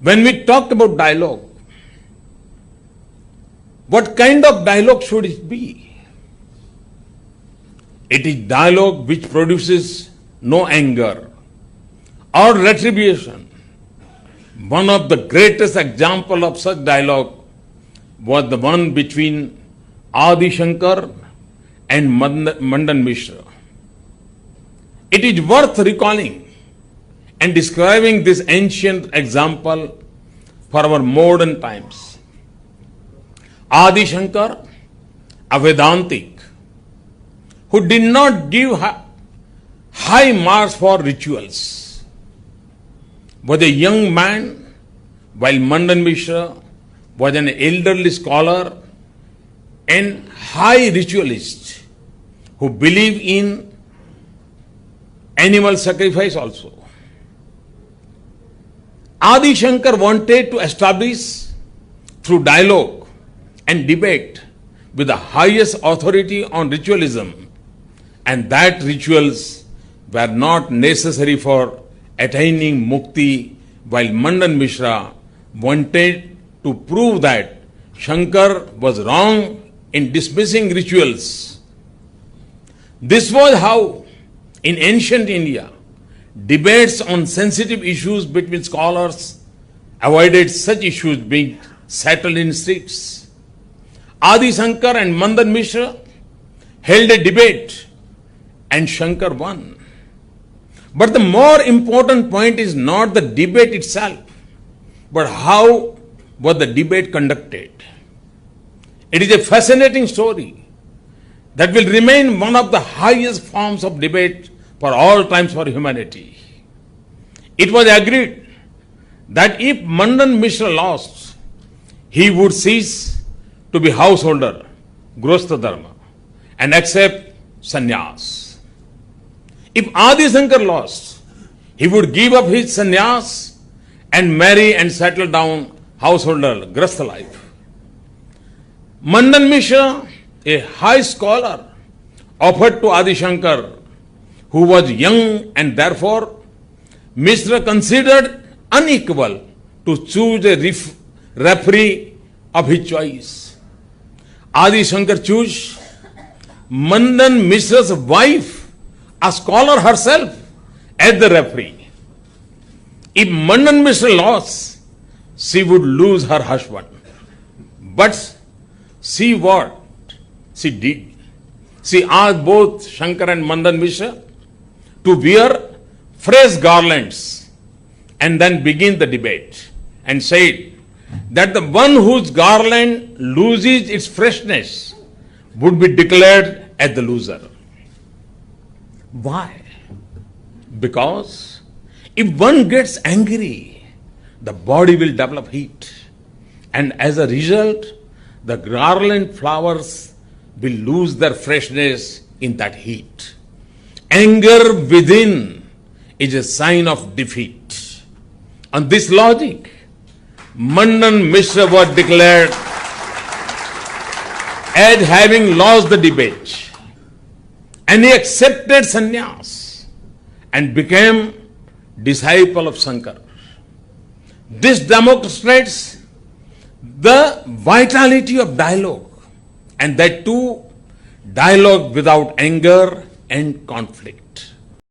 When we talked about dialogue, what kind of dialogue should it be? It is dialogue which produces no anger or retribution. One of the greatest examples of such dialogue was the one between Adi Shankar and Mandan Mishra. It is worth recalling and describing this ancient example for our modern times. Adi Shankar, a Vedantic, who did not give high marks for rituals, was a young man, while Mandan Mishra was an elderly scholar and high ritualist who believed in animal sacrifice also. Adi Shankar wanted to establish through dialogue and debate with the highest authority on ritualism, and that rituals were not necessary for attaining mukti, while Mandan Mishra wanted to prove that Shankar was wrong in dismissing rituals. This was how, in ancient India, debates on sensitive issues between scholars avoided such issues being settled in streets. Adi Shankar and Mandan Mishra held a debate and Shankar won. But the more important point is not the debate itself, but how was the debate conducted. It is a fascinating story that will remain one of the highest forms of debate for all times for humanity. It was agreed that if Mandan Mishra lost, he would cease to be householder, Grostha Dharma, and accept sannyas. If Adi Shankar lost, he would give up his sannyas and marry and settle down householder, Grastha life. Mandan Mishra, a high scholar, offered to Adi Shankar, who was young and therefore Mishra considered unequal to choose a referee of his choice. Adi Shankar chose Mandan Mishra's wife, a scholar herself, as the referee. If Mandan Mishra lost, she would lose her husband. But see what she did. She asked both Shankar and Mandan Mishra to wear fresh garlands and then begin the debate, and said that the one whose garland loses its freshness would be declared as the loser. Why? Because if one gets angry, the body will develop heat, and as a result, the garland flowers will lose their freshness in that heat. Anger within is a sign of defeat. On this logic, Mandan Mishra was declared as having lost the debate, and he accepted sannyas and became disciple of Shankar. This demonstrates the vitality of dialogue, and that too, dialogue without anger and conflict.